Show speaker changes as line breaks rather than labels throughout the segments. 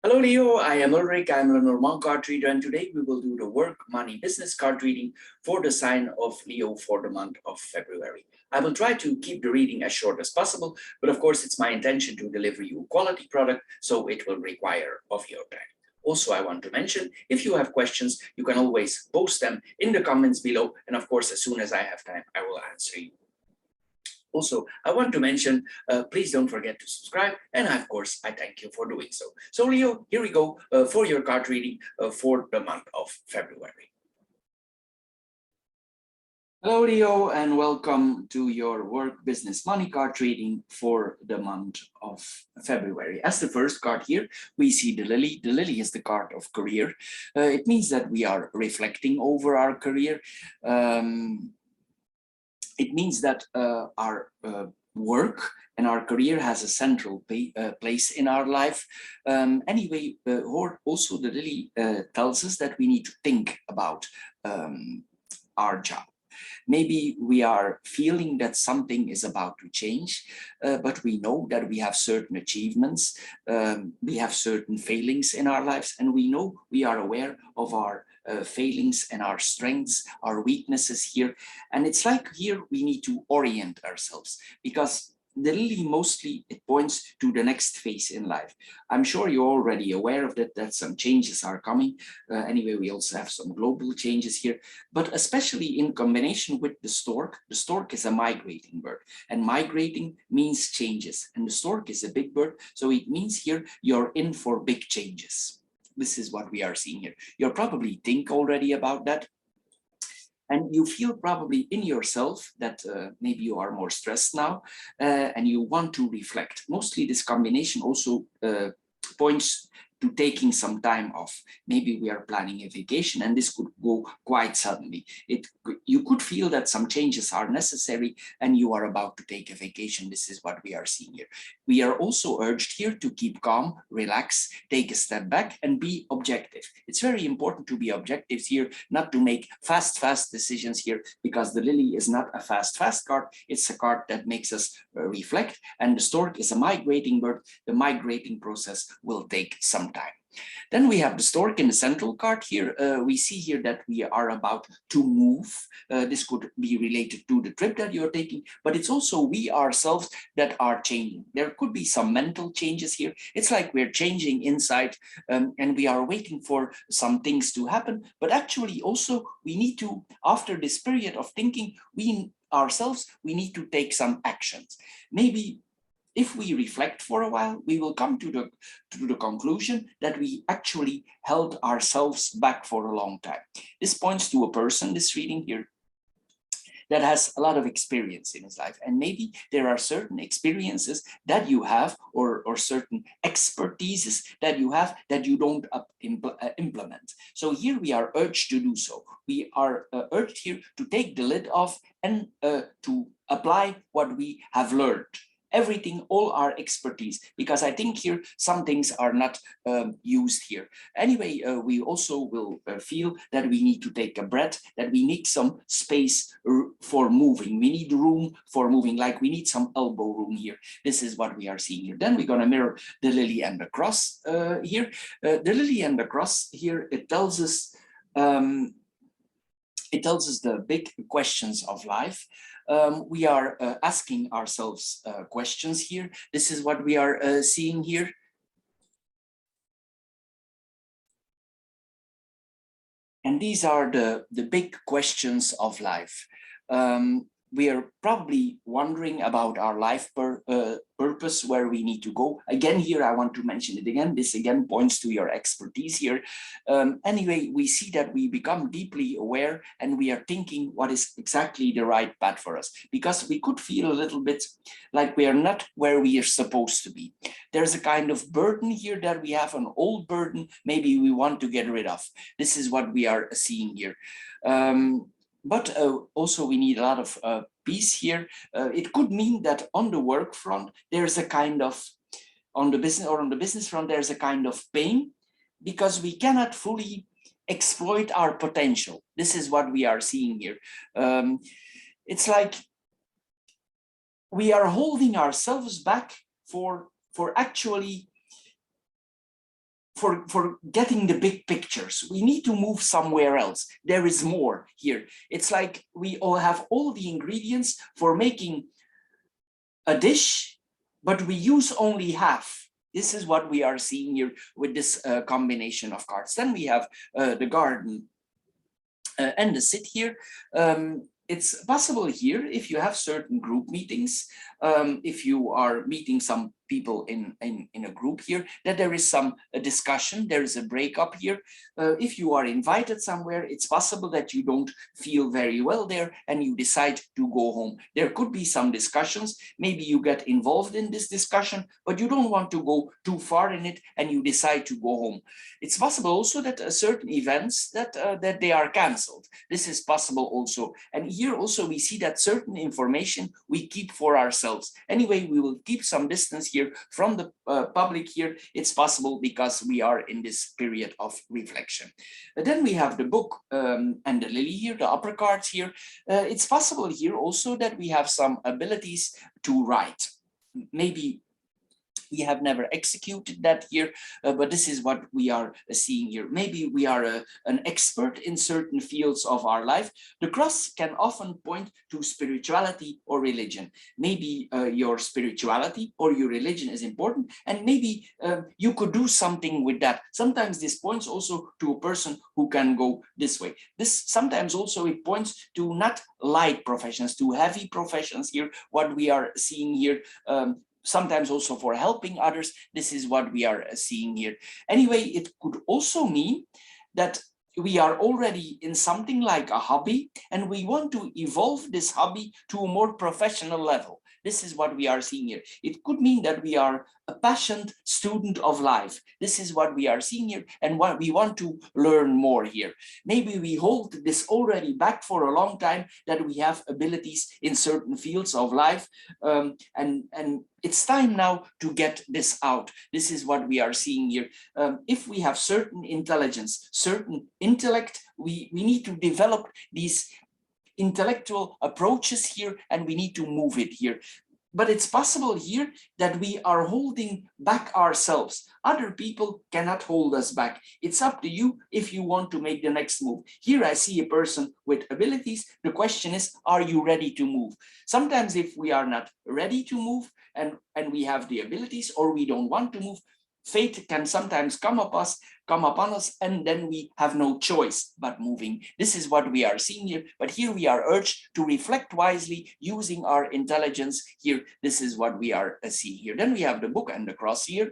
Hello, Leo. I am Ulrich. I'm a Lenormand card reader, and today we will do the work, money, business card reading for the sign of Leo for the month of February. I will try to keep the reading as short as possible, but of course, it's my intention to deliver you a quality product, so it will require of your time. Also, I want to mention, if you have questions, you can always post them in the comments below, and of course, as soon as I have time, I will answer you. Also, I want to mention, please don't forget to subscribe. And of course, I thank you for doing so. So Leo, here we go for your card reading for the month of February. Hello, Leo, and welcome to your work, business, money card reading for the month of February. As the first card here, we see the lily. The lily is the card of career. It means that we are reflecting over our career. It means that our work and our career has a central place in our life. Anyway, also the lily tells us that we need to think about our job. Maybe we are feeling that something is about to change, but we know that we have certain achievements, we have certain failings in our lives, and we know we are aware of our failings and our strengths, our weaknesses here. And it's like here we need to orient ourselves, because the lily mostly it points to the next phase in life. I'm sure you're already aware of that some changes are coming. Anyway, we also have some global changes here, but especially in combination with the stork. The stork is a migrating bird, and migrating means changes, and the stork is a big bird, so it means here you're in for big changes. This is what we are seeing here. You'll probably think already about that. And you feel probably in yourself that maybe you are more stressed now and you want to reflect. Mostly this combination also points to taking some time off. Maybe we are planning a vacation and this could go quite suddenly. You could feel that some changes are necessary and you are about to take a vacation. This is what we are seeing here. We are also urged here to keep calm, relax, take a step back and be objective. It's very important to be objective here, not to make fast decisions here, because the lily is not a fast card. It's a card that makes us reflect, and the stork is a migrating bird. The migrating process will take some time. Then we have the stork in the central card here. We see here that we are about to move. This could be related to the trip that you're taking, but it's also we ourselves that are changing. There could be some mental changes here. It's like we're changing inside and we are waiting for some things to happen. But actually also we need to, after this period of thinking, we need to take some actions. Maybe if we reflect for a while, we will come to the conclusion that we actually held ourselves back for a long time. This points to a person, this reading here, that has a lot of experience in his life. And maybe there are certain experiences that you have or certain expertises that you have that you don't implement. So here we are urged to do so. We are urged here to take the lid off and to apply what we have learned. Everything, all our expertise, because I think here some things are not used here. Anyway, we also will feel that we need to take a breath, that we need some space for moving. We need room for moving, like we need some elbow room here. This is what we are seeing here. Then we're going to mirror the lily and the cross here. The lily and the cross here, it tells us the big questions of life. We are asking ourselves questions here. This is what we are seeing here. And these are the big questions of life. We are probably wondering about our life purpose, where we need to go. Again, here, I want to mention it again. This again points to your expertise here. Anyway, we see that we become deeply aware and we are thinking what is exactly the right path for us, because we could feel a little bit like we are not where we are supposed to be. There's a kind of burden here that we have, an old burden, maybe we want to get rid of. This is what we are seeing here. But also we need a lot of peace here. It could mean that on the work front, there's a kind of, on the business front, there's a kind of pain because we cannot fully exploit our potential. This is what we are seeing here. It's like we are holding ourselves back for for getting the big pictures. We need to move somewhere else. There is more here. It's like we all have all the ingredients for making a dish, but we use only half. This is what we are seeing here with this combination of cards. Then we have the garden and the sit here. It's possible here if you have certain group meetings, if you are meeting some people in a group here, that there is some discussion, there is a breakup here. If you are invited somewhere, it's possible that you don't feel very well there and you decide to go home. There could be some discussions, maybe you get involved in this discussion, but you don't want to go too far in it and you decide to go home. It's possible also that certain events that they are cancelled. This is possible also. And here also we see that certain information we keep for ourselves. Anyway, we will keep some distance here from the public here. It's possible because we are in this period of reflection. Then we have the book and the lily here, the upper cards here. It's possible here also that we have some abilities to write. Maybe we have never executed that here, but this is what we are seeing here. Maybe we are an expert in certain fields of our life. The cross can often point to spirituality or religion. Maybe your spirituality or your religion is important, and maybe you could do something with that. Sometimes this points also to a person who can go this way. This sometimes also it points to not light professions, to heavy professions here, what we are seeing here. Sometimes also for helping others. This is what we are seeing here. Anyway, it could also mean that we are already in something like a hobby and we want to evolve this hobby to a more professional level. This is what we are seeing here. It could mean that we are a passionate student of life. This is what we are seeing here and what we want to learn more here. Maybe we hold this already back for a long time, that we have abilities in certain fields of life, and it's time now to get this out. This is what we are seeing here. If we have certain intelligence, certain intellect, we need to develop these intellectual approaches here and we need to move it here. But it's possible here that we are holding back ourselves. Other people cannot hold us back. It's up to you if you want to make the next move. Here I see a person with abilities. The question is, are you ready to move? Sometimes if we are not ready to move and we have the abilities or we don't want to move, fate can sometimes come upon us, and then we have no choice but moving. This is what we are seeing here. But here we are urged to reflect wisely using our intelligence here. This is what we are seeing here. Then we have the book and the cross here.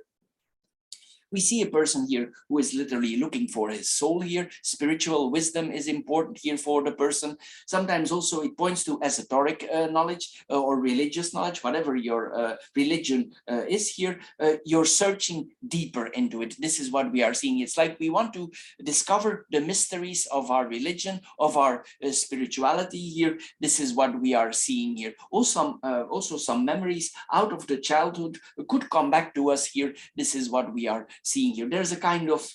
We see a person here who is literally looking for his soul here. Spiritual wisdom is important here for the person. Sometimes also it points to esoteric knowledge or religious knowledge, whatever your religion is here. You're searching deeper into it. This is what we are seeing. It's like we want to discover the mysteries of our religion, of our spirituality here. This is what we are seeing here. Also some memories out of the childhood could come back to us here. This is what we are seeing here. There's a kind of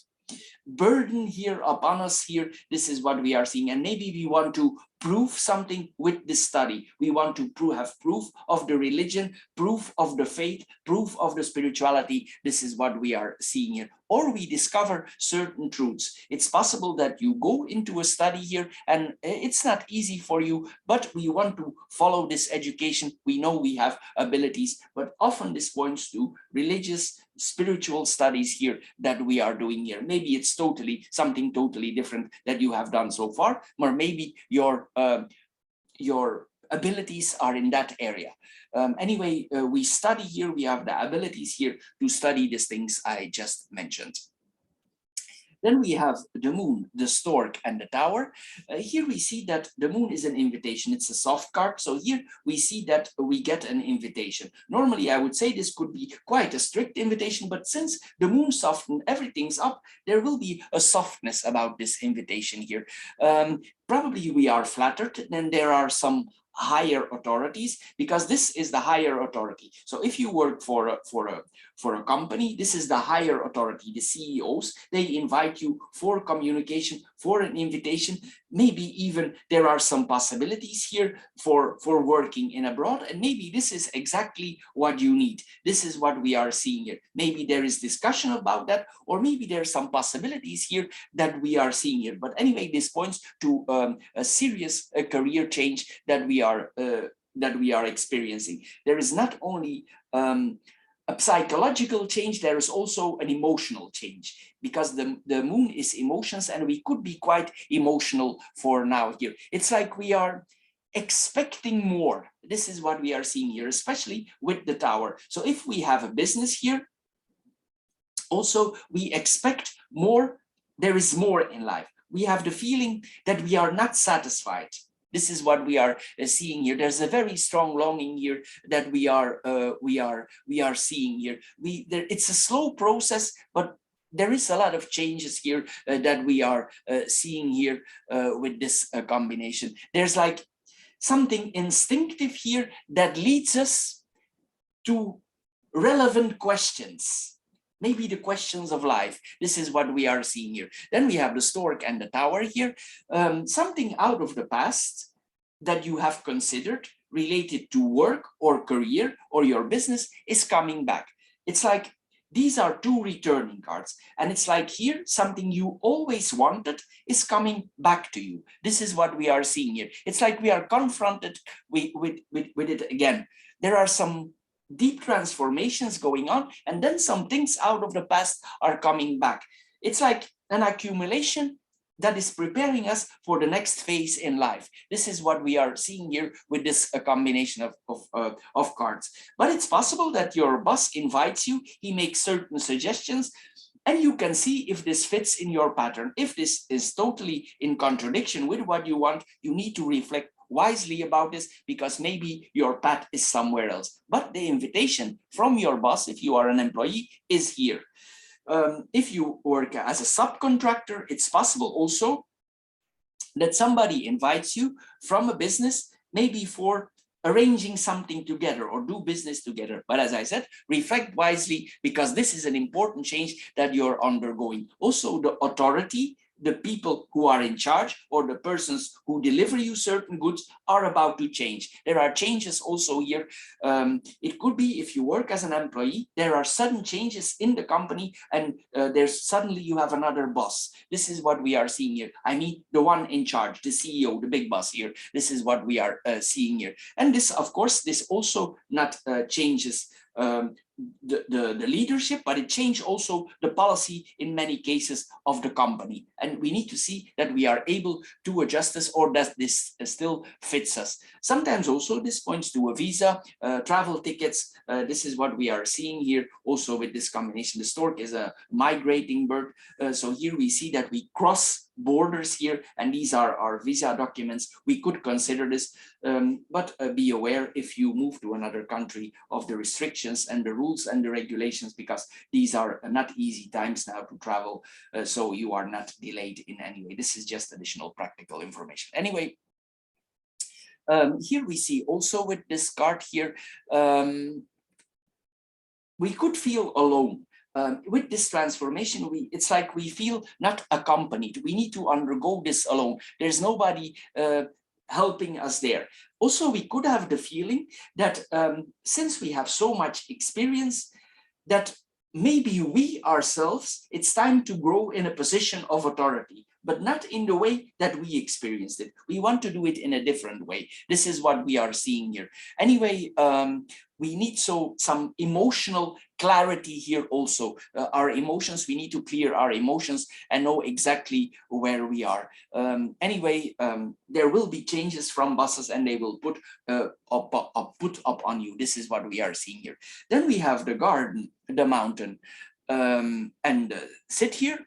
burden here upon us here. This is what we are seeing, and maybe we want to prove something with this study. We want to have proof of the religion, proof of the faith, proof of the spirituality. This is what we are seeing here. Or we discover certain truths. It's possible that you go into a study here and it's not easy for you, but we want to follow this education. We know we have abilities, but often this points to religious, spiritual studies here that we are doing here. Maybe it's something totally different that you have done so far, or maybe your abilities are in that area. Anyway, we study here, we have the abilities here to study these things I just mentioned. Then we have the moon, the stork, and the tower. Here we see that the moon is an invitation. It's a soft card. So here we see that we get an invitation. Normally, I would say this could be quite a strict invitation, but since the moon softened everything's up, there will be a softness about this invitation here. probably we are flattered, then there are some higher authorities, because this is the higher authority. So if you work for a company, this is the higher authority, the CEOs. They invite you for communication, for an invitation. Maybe even there are some possibilities here for working in abroad, and maybe this is exactly what you need. This is what we are seeing here. Maybe there is discussion about that, or maybe there are some possibilities here that we are seeing here. But anyway, this points to a serious career change that we are experiencing. There is not only a psychological change, there is also an emotional change, because the moon is emotions, and we could be quite emotional for now here. It's like we are expecting more. This is what we are seeing here, especially with the tower. So if we have a business here, also we expect more. There is more in life. We have the feeling that we are not satisfied. This is what we are seeing here. There's a very strong longing here that we are seeing here. It's a slow process, but there is a lot of changes here that we are seeing here with this combination. There's like something instinctive here that leads us to relevant questions. Maybe the questions of life. This is what we are seeing here. Then we have the stork and the tower here. Something out of the past that you have considered related to work or career or your business is coming back. It's like these are two returning cards. And it's like here, something you always wanted is coming back to you. This is what we are seeing here. It's like we are confronted with it again. There are some deep transformations going on, and then some things out of the past are coming back. It's like an accumulation that is preparing us for the next phase in life. This is what we are seeing here with this combination of cards. But it's possible that your boss invites you, he makes certain suggestions, and you can see if this fits in your pattern. If this is totally in contradiction with what you want, you need to reflect wisely about this, because maybe your path is somewhere else. But the invitation from your boss, if you are an employee, is here. If you work as a subcontractor, it's possible also that somebody invites you from a business, maybe for arranging something together or do business together. But as I said, reflect wisely, because this is an important change that you're undergoing. Also, the authority, the people who are in charge, or the persons who deliver you certain goods, are about to change. There are changes also here. It could be, if you work as an employee, there are sudden changes in the company, and there's suddenly you have another boss. This is what we are seeing here. I mean, the one in charge, the CEO, the big boss here. This is what we are seeing here. And this, of course, this also not changes the leadership, but it changed also the policy in many cases of the company. And we need to see that we are able to adjust this, or that this still fits us. Sometimes also this points to a visa, travel tickets. This is what we are seeing here also with this combination. The stork is a migrating bird. So here we see that we cross borders here, and these are our visa documents. We could consider this, but be aware if you move to another country of the restrictions and the rules and the regulations, because these are not easy times now to travel, so you are not delayed in any way. This is just additional practical information. Anyway, here we see also with this card here, we could feel alone. With this transformation, it's like we feel not accompanied. We need to undergo this alone. There's nobody helping us there. Also, we could have the feeling that since we have so much experience, that maybe we ourselves, it's time to grow in a position of authority, but not in the way that we experienced it. We want to do it in a different way. This is what we are seeing here. Anyway, we need some emotional clarity here also. Our emotions, we need to clear our emotions and know exactly where we are. Anyway, there will be changes from bosses, and they will put up on you. This is what we are seeing here. Then we have the garden, the mountain, and sit here.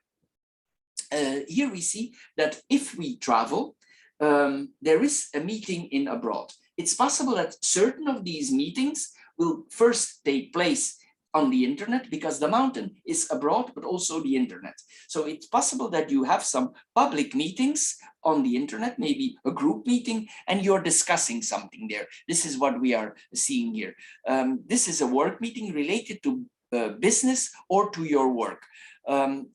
Here we see that if we travel, there is a meeting in abroad. It's possible that certain of these meetings will first take place on the internet, because the mountain is abroad, but also the internet. So it's possible that you have some public meetings on the internet, maybe a group meeting, and you're discussing something there. This is what we are seeing here. This is a work meeting related to business or to your work.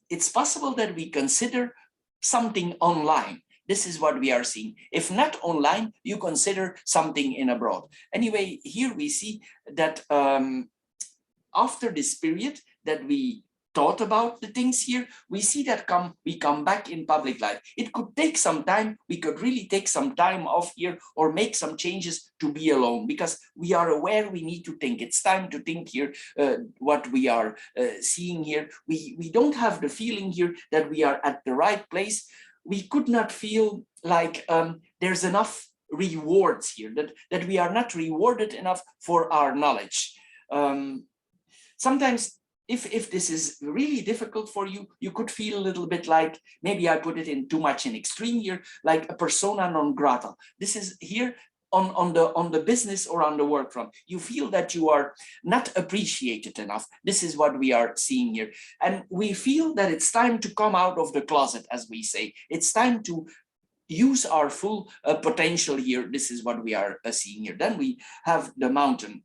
It's possible that we consider something online. This is what we are seeing. If not online, you consider something in abroad. Anyway, here we see that after this period that we thought about the things here, we see that we come back in public life. It could take some time. We could really take some time off here or make some changes to be alone, because we are aware we need to think. It's time to think here what we are seeing here. We don't have the feeling here that we are at the right place. We could not feel like there's enough rewards here, that we are not rewarded enough for our knowledge. Sometimes if this is really difficult for you, you could feel a little bit like, maybe I put it in too much in extreme here, like a persona non grata. This is here on the business or on the work front. You feel that you are not appreciated enough. This is what we are seeing here. And we feel that it's time to come out of the closet, as we say. It's time to use our full potential here. This is what we are seeing here. Then we have the mountain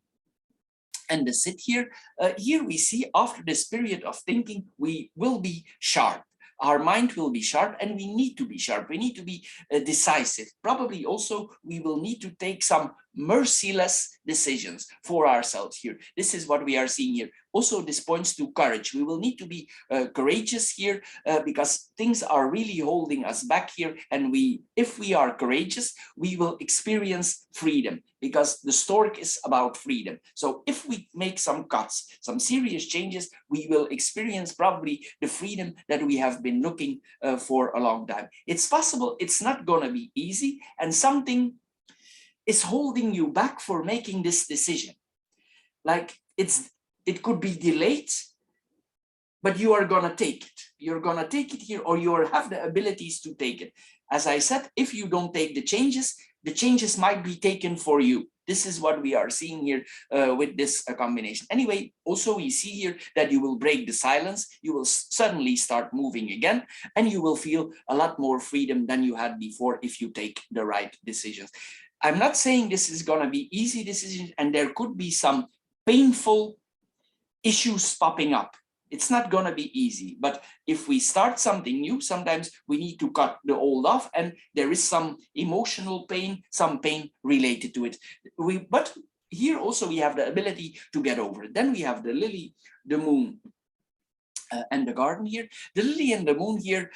and the sit here. Here we see, after this period of thinking, we will be sharp. Our mind will be sharp, and we need to be sharp. We need to be decisive. Probably also we will need to take some merciless decisions for ourselves here. This is what we are seeing here. Also, this points to courage. We will need to be courageous here because things are really holding us back here. And if we are courageous, we will experience freedom, because the stork is about freedom. So if we make some cuts, some serious changes, we will experience probably the freedom that we have been looking for a long time. It's possible it's not going to be easy, and something is holding you back for making this decision. Like it could be delayed, but you are going to take it. You're going to take it here, or you have the abilities to take it. As I said, if you don't take the changes might be taken for you. This is what we are seeing here with this combination. Anyway, also we see here that you will break the silence. You will suddenly start moving again, and you will feel a lot more freedom than you had before if you take the right decisions. I'm not saying this is going to be easy decisions, and there could be some painful issues popping up. It's not going to be easy, but if we start something new, sometimes we need to cut the old off, and there is some emotional pain, some pain related to it. But here also we have the ability to get over it. Then we have the lily, the moon, and the garden here. The lily and the moon here,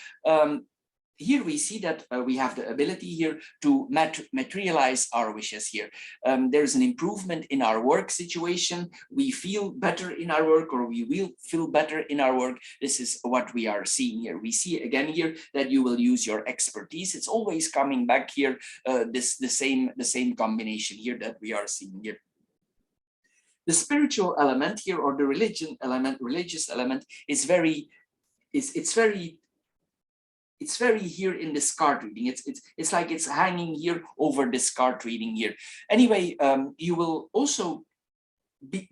here we see that we have the ability here to materialize our wishes here. There's an improvement in our work situation. We feel better in our work, or we will feel better in our work. This is what we are seeing here. We see again here that you will use your expertise. It's always coming back here, the same combination here that we are seeing here. The spiritual element here, or the religious element, is very here in this card reading. It's like it's hanging here over this card reading here. Anyway, you will also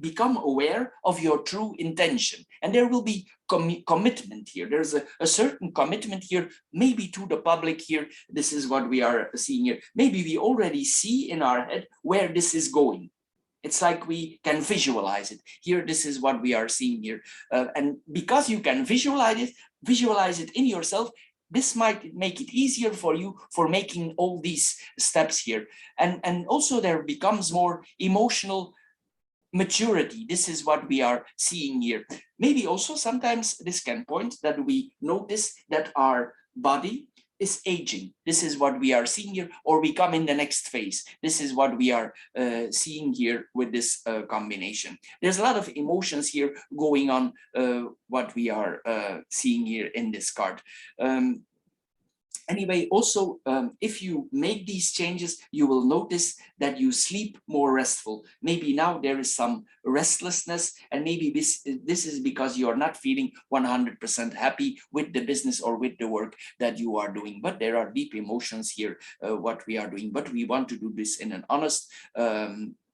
become aware of your true intention, and there will be commitment here. There's a certain commitment here, maybe to the public here. This is what we are seeing here. Maybe we already see in our head where this is going. It's like we can visualize it. Here, this is what we are seeing here. And because you can visualize it in yourself, this might make it easier for you for making all these steps here. And also there becomes more emotional maturity. This is what we are seeing here. Maybe also sometimes this can point that we notice that our body is aging. This is what we are seeing here, or we come in the next phase. This is what we are seeing here with this combination. There's a lot of emotions here going on, what we are seeing here in this card. Anyway, also, if you make these changes, you will notice that you sleep more restful. Maybe now there is some restlessness, and maybe this is because you are not feeling 100% happy with the business or with the work that you are doing. But there are deep emotions here, what we are doing. But we want to do this in an honest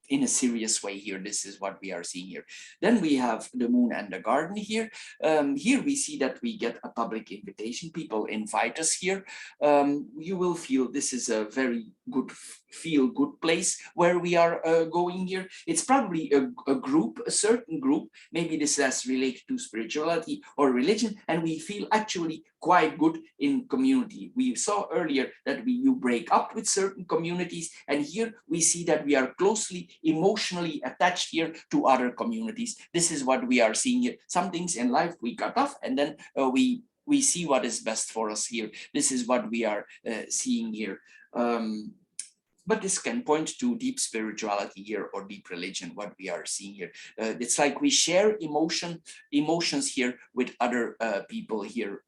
in a serious way here. This is what we are seeing here. Then we have the moon and the garden here. Here we see that we get a public invitation. People invite us here. You will feel this is a very good, feel good place where we are going here. It's probably a group, a certain group. Maybe this is related to spirituality or religion, and we feel actually quite good in community. We saw earlier that you break up with certain communities, and here we see that we are closely emotionally attached here to other communities. This is what we are seeing here. Some things in life we cut off, and then we see what is best for us here. This is what we are seeing here. But this can point to deep spirituality here, or deep religion, what we are seeing here. It's like we share emotions here with other people here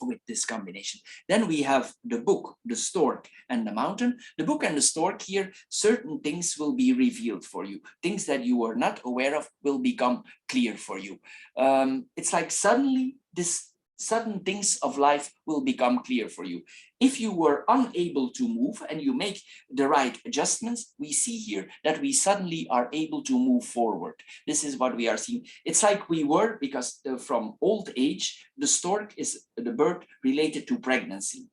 with this combination. Then we have the book, the stork and the mountain. The book and the stork here, certain things will be revealed for you. Things that you were not aware of will become clear for you. It's like suddenly sudden things of life will become clear for you. If you were unable to move and you make the right adjustments, we see here that we suddenly are able to move forward. This is what we are seeing. It's like we were, because from old age, the stork is the bird related to pregnancy.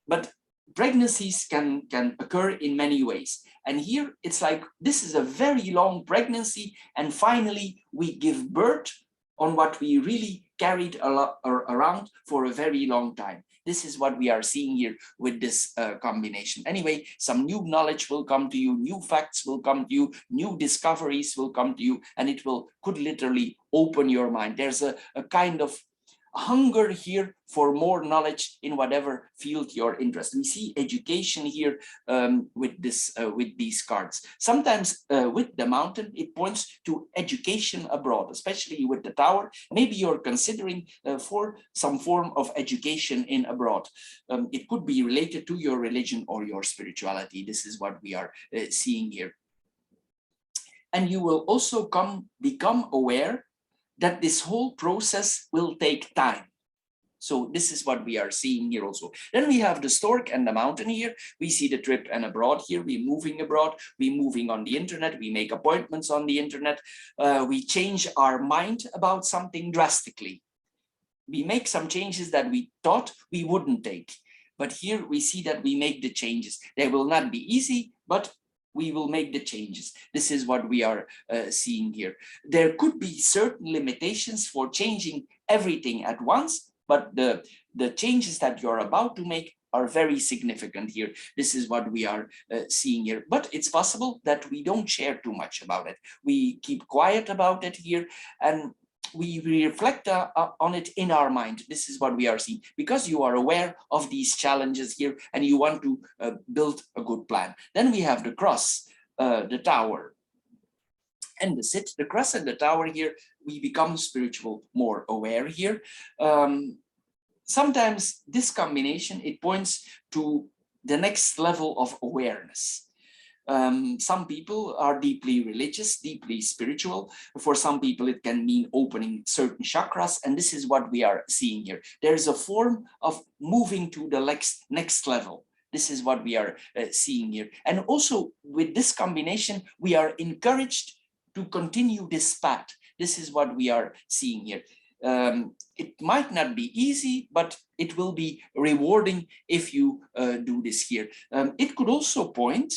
But pregnancies can occur in many ways. And here it's like, this is a very long pregnancy, and finally we give birth on what we really carried around for a very long time. This is what we are seeing here with this combination. Anyway, some new knowledge will come to you, new facts will come to you, new discoveries will come to you, and it could literally open your mind. There's a kind of hunger here for more knowledge in whatever field you're interested. We see education here with these cards. Sometimes with the mountain, it points to education abroad, especially with the tower. Maybe you're considering for some form of education in abroad. It could be related to your religion or your spirituality. This is what we are seeing here. And you will also become aware that this whole process will take time. So this is what we are seeing here also. Then we have the stork and the mountain here. We see the trip and abroad here. We're moving abroad. We're moving on the internet. We make appointments on the internet. We change our mind about something drastically. We make some changes that we thought we wouldn't take. But here we see that we make the changes. They will not be easy, but we will make the changes. This is what we are seeing here. There could be certain limitations for changing everything at once, but the changes that you're about to make are very significant here. This is what we are seeing here. But it's possible that we don't share too much about it. We keep quiet about it here, and we reflect on it in our mind. This is what we are seeing, because you are aware of these challenges here and you want to build a good plan. Then we have the cross, the tower, and the sit. The cross and the tower here, we become spiritual, more aware here. Sometimes this combination, it points to the next level of awareness. Some people are deeply religious, deeply spiritual. For some people, it can mean opening certain chakras. And this is what we are seeing here. There is a form of moving to the next level. This is what we are seeing here. And also with this combination, we are encouraged to continue this path. This is what we are seeing here. It might not be easy, but it will be rewarding if you do this here. It could also point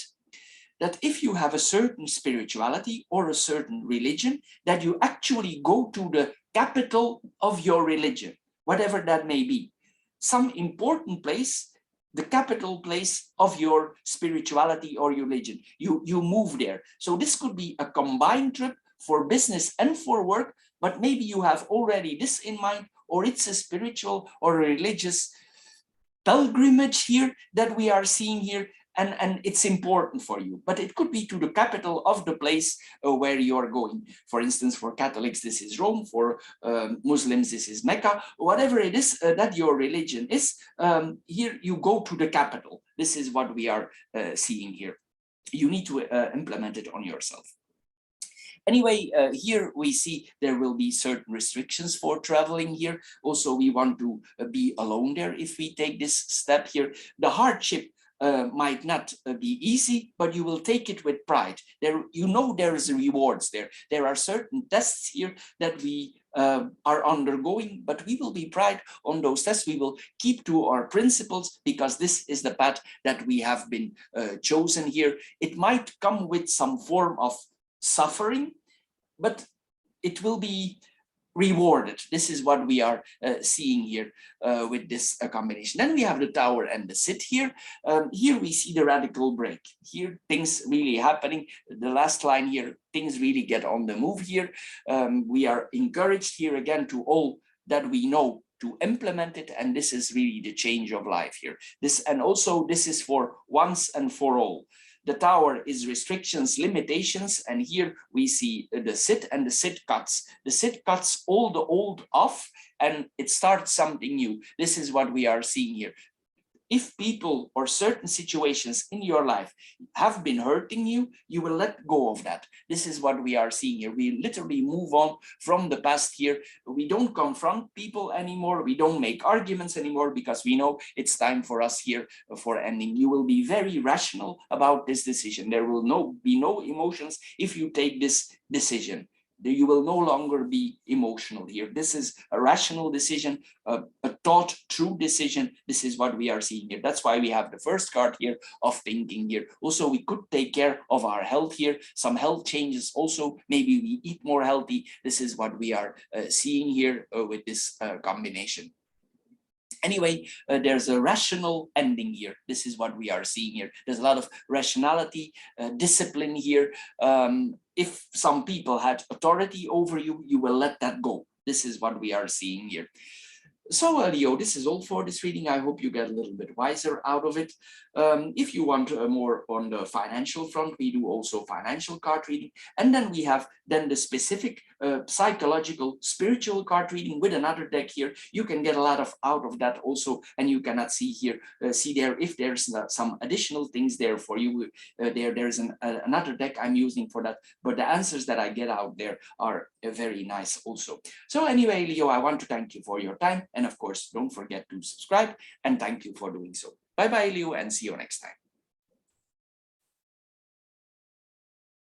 that if you have a certain spirituality or a certain religion, that you actually go to the capital of your religion, whatever that may be. Some important place, the capital place of your spirituality or religion. You move there. So this could be a combined trip for business and for work, but maybe you have already this in mind, or it's a spiritual or a religious pilgrimage here that we are seeing here. And it's important for you, but it could be to the capital of the place where you're going. For instance, for Catholics, this is Rome. For Muslims, this is Mecca. Whatever it is that your religion is, here you go to the capital. This is what we are seeing here. You need to implement it on yourself. Anyway, here we see there will be certain restrictions for traveling here. Also, we want to be alone there if we take this step here. The hardship might not be easy, but you will take it with pride. There, you know, there is rewards there. There are certain tests here that we are undergoing, but we will be proud on those tests. We will keep to our principles because this is the path that we have been chosen here. It might come with some form of suffering, but it will be rewarded. This is what we are seeing here with this combination. Then we have the tower and the sit here. Here we see the radical break. Here things really happening. The last line here, things really get on the move here. We are encouraged here again to all that we know to implement it, and this is really the change of life here. This, and also this is for once and for all. The tower is restrictions, limitations, and here we see the sit, and the sit cuts. The sit cuts all the old off and it starts something new. This is what we are seeing here. If people or certain situations in your life have been hurting you, you will let go of that. This is what we are seeing here. We literally move on from the past here. We don't confront people anymore. We don't make arguments anymore because we know it's time for us here for ending. You will be very rational about this decision. There will be no emotions if you take this decision. You will no longer be emotional here. This is a rational decision, a thought through decision. This is what we are seeing here. That's why we have the first card here of thinking here. Also, we could take care of our health here. Some health changes also. Maybe we eat more healthy. This is what we are seeing here with this combination. Anyway, there's a rational ending here. This is what we are seeing here. There's a lot of rationality, discipline here. If some people had authority over you, you will let that go. This is what we are seeing here. So Leo, this is all for this reading. I hope you get a little bit wiser out of it. If you want more on the financial front, we do also financial card reading. And then we have then the specific psychological, spiritual card reading with another deck here. You can get a lot out of that also. And you cannot see here, see there if there's some additional things there for you. There's another deck I'm using for that. But the answers that I get out there are very nice also. So anyway, Leo, I want to thank you for your time. And of course, don't forget to subscribe, and thank you for doing so. Bye-bye, Leo, and see you next time.